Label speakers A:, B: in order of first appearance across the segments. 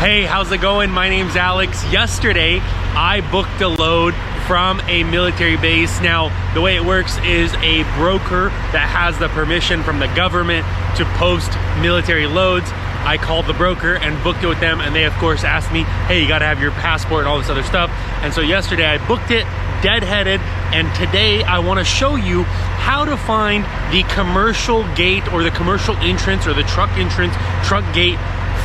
A: Hey, how's it going? My name's Alex. Yesterday, I booked a load from a military base. Now, the way it works is a broker that has the permission from the government to post military loads. I called the broker and booked it with them, and they of course asked me, hey, you gotta have your passport and all this other stuff. And so yesterday I booked it, deadheaded, and today I wanna show you how to find the commercial gate or the commercial entrance or the truck entrance, truck gate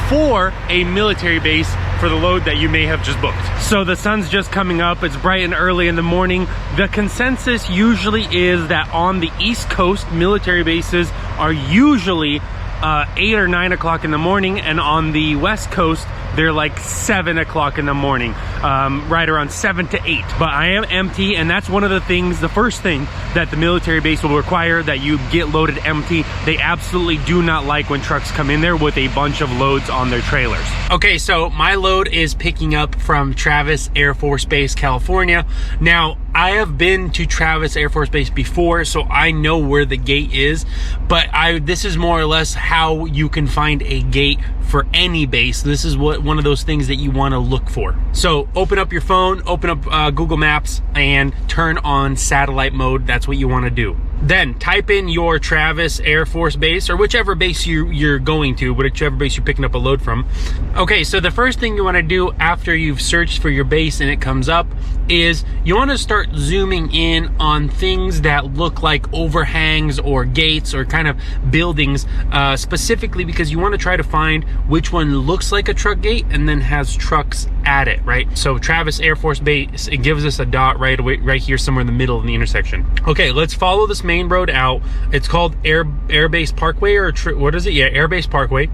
A: for a military base for the load that you may have just booked. So the sun's just coming up, it's bright and early in the morning. The consensus usually is that on the East Coast, military bases are usually 8 or 9 o'clock in the morning, and on the West Coast, they're like 7 o'clock in the morning, right around 7 to 8. But I am empty, and that's one of the things, the first thing that the military base will require, that you get loaded empty. They absolutely do not like when trucks come in there with a bunch of loads on their trailers. Okay, so my load is picking up from Travis Air Force Base, California. Now, I have been to Travis Air Force Base before, so I know where the gate is, but this is more or less how you can find a gate for any base. This is one of those things that you want to look for. So open up your phone, open up Google Maps, and turn on satellite mode. That's what you want to do. Then type in your Travis Air Force Base, or whichever base you're going to, whichever base you're picking up a load from. Okay, so the first thing you want to do after you've searched for your base and it comes up is you want to start zooming in on things that look like overhangs or gates or kind of buildings, specifically because you want to try to find which one looks like a truck gate and then has trucks at it, right? So Travis Air Force Base, it gives us a dot right here somewhere in the middle of the intersection. Okay, let's follow this main road out. It's called Air Base Parkway, or what is it? Yeah, Air Base Parkway.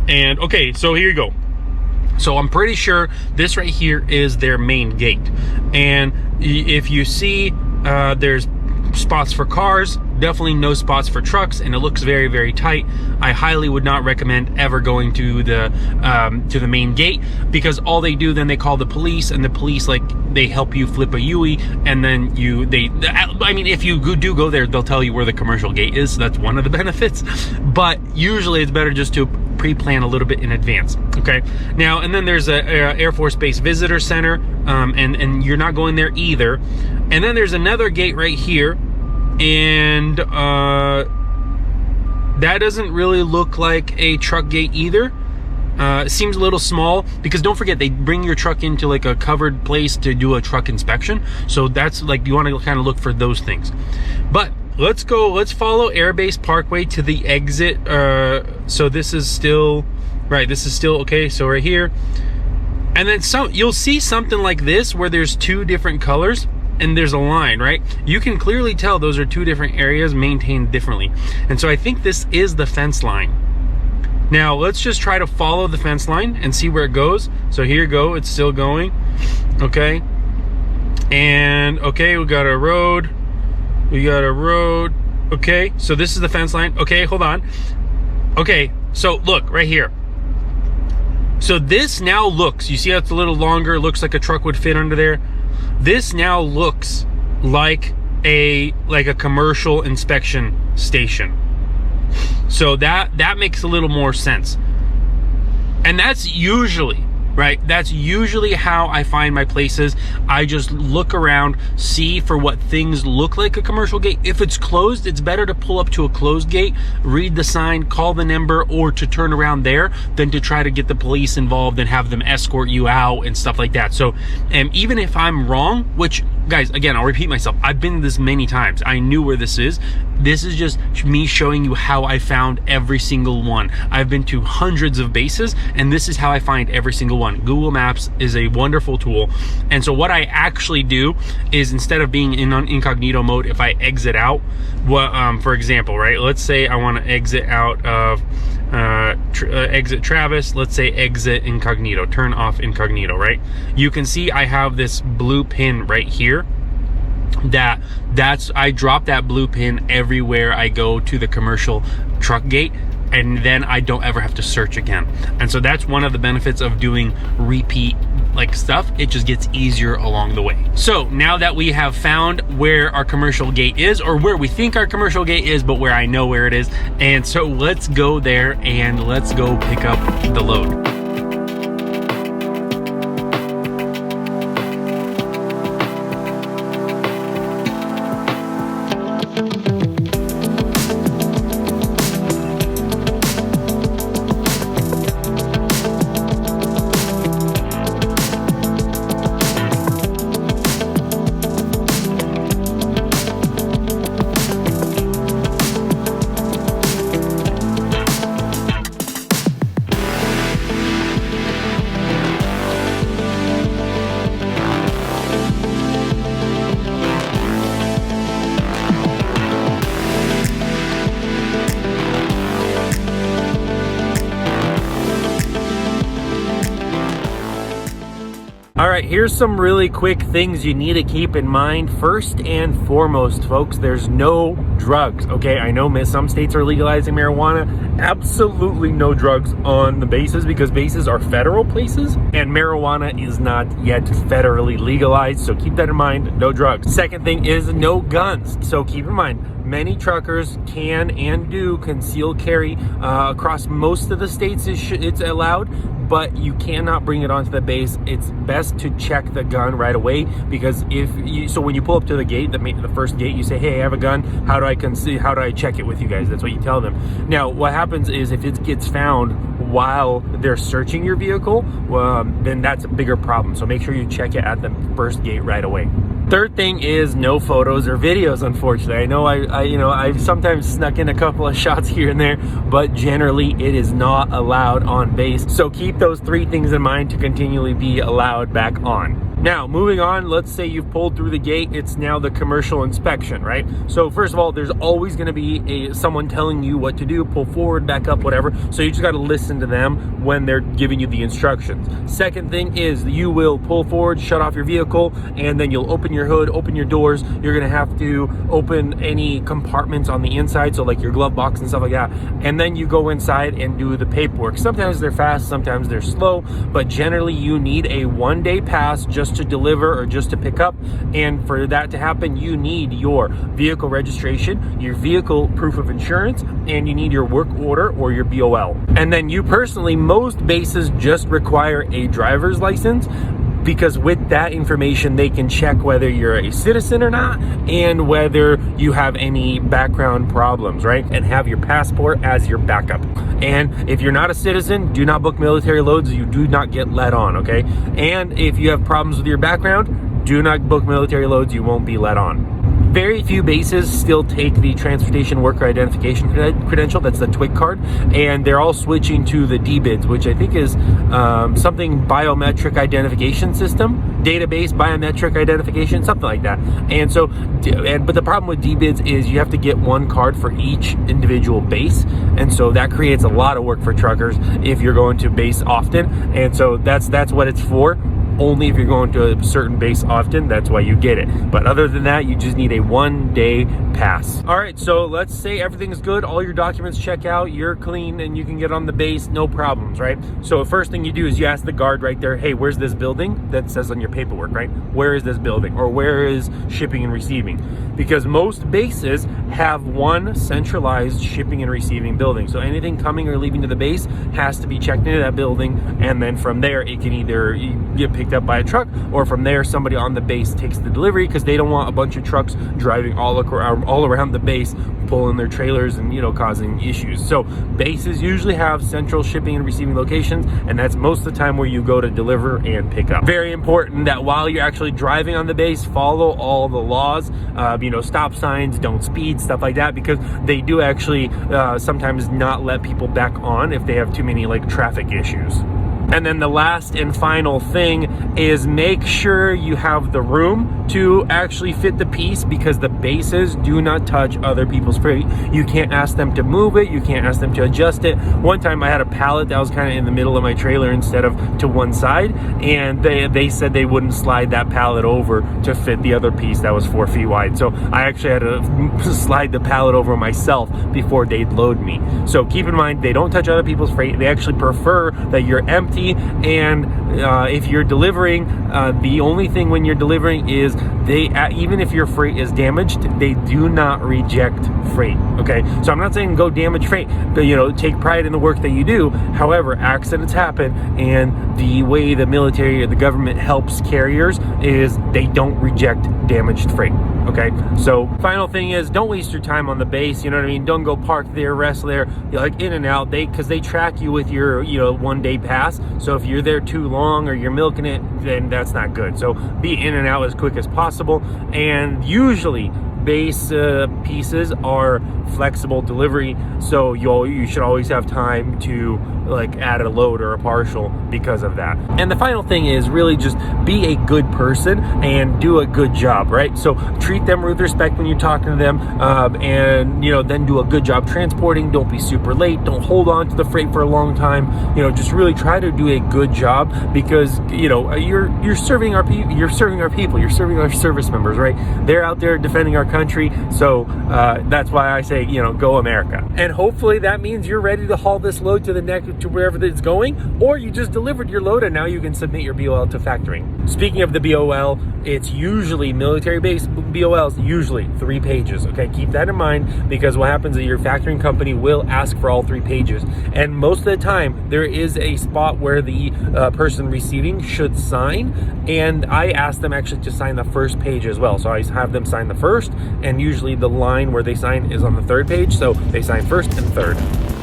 A: And okay, so here you go. So I'm pretty sure this right here is their main gate. And if you see, there's spots for cars, definitely no spots for trucks, and it looks very, very tight. I highly would not recommend ever going to the main gate, because all they do, then they call the police, and the police, like, they help you flip a UE, and then I mean, if you do go there, they'll tell you where the commercial gate is. So that's one of the benefits, but usually it's better just to pre-plan a little bit in advance. Okay, now, and then there's a Air Force Base Visitor Center, and you're not going there either. And then there's another gate right here, and that doesn't really look like a truck gate either. It seems a little small, because don't forget, they bring your truck into like a covered place to do a truck inspection. So that's like, you want to kind of look for those things. But let's follow Air Base Parkway to the exit. So this is still, right, this is still, okay, so right here. And then you'll see something like this where there's two different colors and there's a line, right? You can clearly tell those are two different areas maintained differently. And so I think this is the fence line. Now let's just try to follow the fence line and see where it goes. So here you go, it's still going, okay? And okay, we got a road, okay, so this is the fence line. Okay, hold on. Okay, so look right here. So this now looks, you see how it's a little longer, it looks like a truck would fit under there. This now looks like a commercial inspection station. So that makes a little more sense. And that's usually, right, that's usually how I find my places. I just look around, see for what things look like a commercial gate. If it's closed, it's better to pull up to a closed gate, read the sign, call the number, or to turn around there than to try to get the police involved and have them escort you out and stuff like that. So, and even if I'm wrong, which, guys, again, I'll repeat myself, I've been to this many times, I knew where this is. This is just me showing you how I found every single one. I've been to hundreds of bases, and this is how I find every single one. Google Maps is a wonderful tool. And so what I actually do is, instead of being in incognito mode, if I exit out, for example, right, let's say I want to exit out of exit Travis, let's say exit incognito, turn off incognito, right? You can see I have this blue pin right here. I drop that blue pin everywhere I go to the commercial truck gate, and then I don't ever have to search again. And so that's one of the benefits of doing repeat like stuff. It just gets easier along the way. So now that we have found where our commercial gate is, or where we think our commercial gate is, but where I know where it is, and so let's go there and let's go pick up the load. All right, here's some really quick things you need to keep in mind. First and foremost, folks, there's no drugs, okay? I know some states are legalizing marijuana. Absolutely no drugs on the bases, because bases are federal places and marijuana is not yet federally legalized. So keep that in mind, no drugs. Second thing is no guns. So keep in mind, many truckers can and do conceal carry. Across most of the states it's allowed, but you cannot bring it onto the base. It's best to check the gun right away, because so when you pull up to the gate, the first gate, you say, hey, I have a gun. How do I check it with you guys? That's what you tell them. Now, what happens is if it gets found while they're searching your vehicle, then that's a bigger problem. So make sure you check it at the first gate right away. Third thing is no photos or videos, unfortunately. I know I've sometimes snuck in a couple of shots here and there, but generally it is not allowed on base. So keep those 3 things in mind to continually be allowed back on. Now, moving on, let's say you've pulled through the gate. It's now the commercial inspection, right? So first of all, there's always going to be someone telling you what to do, pull forward, back up, whatever. So you just got to listen to them when they're giving you the instructions. Second thing is you will pull forward, shut off your vehicle, and then you'll open your hood, open your doors. You're going to have to open any compartments on the inside, so like your glove box and stuff like that. And then you go inside and do the paperwork. Sometimes they're fast, sometimes they're slow, but generally you need a 1-day pass just to deliver or just to pick up. And for that to happen, you need your vehicle registration, your vehicle proof of insurance, and you need your work order or your BOL. And then you personally, most bases just require a driver's license, because with that information they can check whether you're a citizen or not and whether you have any background problems, right? And have your passport as your backup. And if you're not a citizen, do not book military loads. You do not get let on, okay? And if you have problems with your background, do not book military loads. You won't be let on. Very few bases still take the Transportation Worker Identification Credential. That's the TWIC card. And they're all switching to the DBIDS, which I think is something biometric identification system, database biometric identification, something like that. And so, but the problem with DBIDS is you have to get one card for each individual base. And so that creates a lot of work for truckers if you're going to base often. And so that's what it's for. Only if you're going to a certain base often, that's why you get it. But other than that, you just need a 1-day pass. All right, so let's say everything's good, all your documents check out, you're clean, and you can get on the base, no problems, right? So the first thing you do is you ask the guard right there, hey, where's this building? That says on your paperwork, right? Where is this building? Or where is shipping and receiving? Because most bases have one centralized shipping and receiving building. So anything coming or leaving to the base has to be checked into that building, and then from there, it can either get picked up by a truck, or from there somebody on the base takes the delivery, because they don't want a bunch of trucks driving all around the base, pulling their trailers and causing issues. So bases usually have central shipping and receiving locations, and that's most of the time where you go to deliver and pick up. Very important that while you're actually driving on the base, follow all the laws, stop signs, don't speed, stuff like that, because they do actually sometimes not let people back on if they have too many traffic issues. And then the last and final thing is make sure you have the room to actually fit the piece, because the bases do not touch other people's freight. You can't ask them to move it. You can't ask them to adjust it. One time I had a pallet that was kind of in the middle of my trailer instead of to one side, and they said they wouldn't slide that pallet over to fit the other piece that was 4 feet wide. So I actually had to slide the pallet over myself before they'd load me. So keep in mind, they don't touch other people's freight. They actually prefer that you're empty. And if you're delivering, the only thing when you're delivering is even if your freight is damaged, they do not reject freight. Okay, so I'm not saying go damage freight, but take pride in the work that you do. However, accidents happen, and the way the military or the government helps carriers is they don't reject damaged freight. Okay, so final thing is don't waste your time on the base. You know what I mean? Don't go park there, rest there, in and out. Because they track you with your 1-day pass. So if you're there too long or you're milking it, then that's not good. So be in and out as quick as possible. And usually base pieces are flexible delivery, so you should always have time to like add a load or a partial because of that. And the final thing is really just be a good person and do a good job, right? So treat them with respect when you're talking to them, and then do a good job transporting. Don't be super late. Don't hold on to the freight for a long time. Just really try to do a good job, because you're serving our people. You're serving our service members, right? They're out there defending our country. So that's why I say, go America. And hopefully that means you're ready to haul this load to to wherever it's going, or you just delivered your load and now you can submit your BOL to factoring. Speaking of the BOL, it's usually military-based BOLs, usually 3 pages. Okay, keep that in mind, because what happens is your factoring company will ask for all 3 pages, and most of the time there is a spot where the person receiving should sign, and I ask them actually to sign the first page as well. So I have them sign the first, and usually the line where they sign is on the 3rd page, so they sign first and 3rd.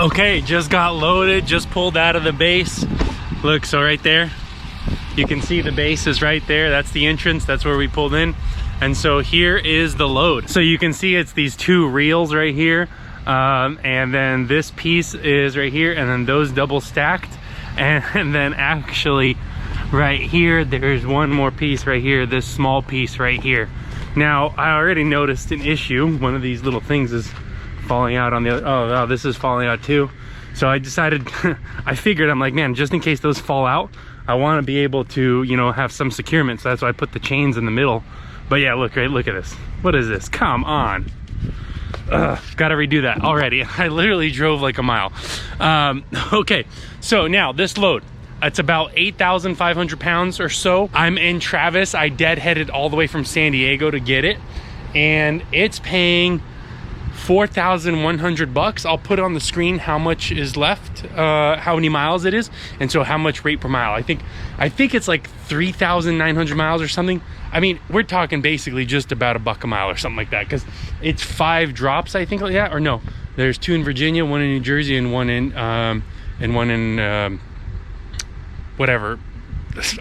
A: Okay, just got loaded, just pulled out of the base. Look, so right there, you can see the base is right there. That's the entrance, that's where we pulled in. And so here is the load. So you can see it's these 2 reels right here. And then this piece is right here, and then those double stacked. And then actually right here, there's one more piece right here, this small piece right here. Now, I already noticed an issue. One of these little things is falling out on the other. Oh wow, this is falling out too. So I decided, I figured, I'm like, man, just in case those fall out, I want to be able to, have some securement. So that's why I put the chains in the middle. But yeah, look at this. What is this? Come on. Gotta redo that already. I literally drove like a mile. Okay, so now this load, it's about 8,500 pounds or so. I'm in Travis. I deadheaded all the way from San Diego to get it, and it's paying $4,100. I'll put on the screen how much is left, how many miles it is, and so how much rate per mile. I think it's like 3,900 miles or something. I mean, we're talking basically just about $1 a mile or something like that, because it's 5 drops, I think. Yeah, or no, there's 2 in Virginia, 1 in New Jersey, and one in whatever,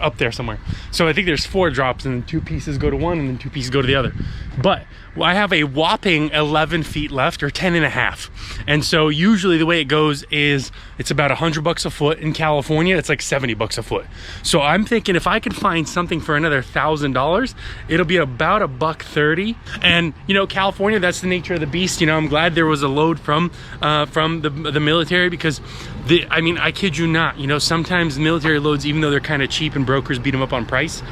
A: up there somewhere. So I think there's 4 drops, and then 2 pieces go to one, and then 2 pieces go to the other. But I have a whopping 11 feet left, or 10 and a half. And so usually the way it goes is it's about $100 a foot. In California, it's like $70 a foot. So I'm thinking if I could find something for another $1,000, it'll be about $130. And California, that's the nature of the beast. I'm glad there was a load from the military, because I kid you not, sometimes military loads, even though they're kind of cheap and brokers beat them up on price,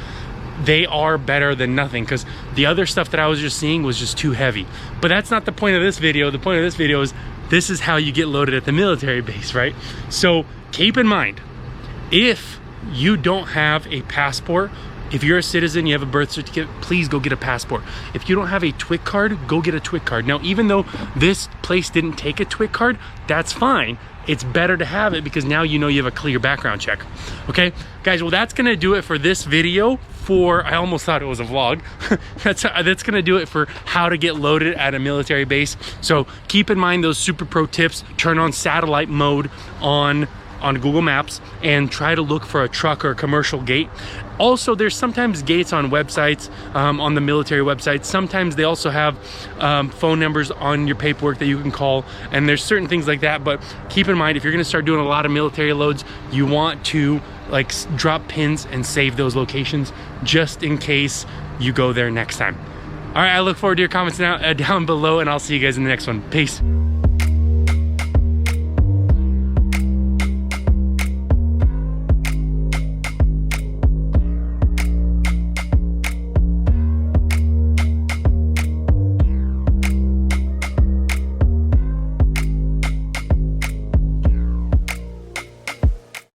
A: they are better than nothing, because the other stuff that I was just seeing was just too heavy. But that's not the point of this video. The point of this video is this is how you get loaded at the military base, right? So keep in mind, if you don't have a passport, if you're a citizen, you have a birth certificate, please go get a passport. If you don't have a TWIC card, go get a TWIC card. Now, even though this place didn't take a TWIC card, that's fine. It's better to have it, because now you have a clear background check. Okay, guys, well, that's gonna do it for this video. I almost thought it was a vlog. That's gonna do it for how to get loaded at a military base. So keep in mind those super pro tips. Turn on satellite mode on Google Maps and try to look for a truck or a commercial gate. Also, there's sometimes gates on websites, on the military websites. Sometimes they also have phone numbers on your paperwork that you can call, and there's certain things like that. But keep in mind, if you're gonna start doing a lot of military loads, you want to drop pins and save those locations just in case you go there next time. All right, I look forward to your comments now down below, and I'll see you guys in the next one. Peace.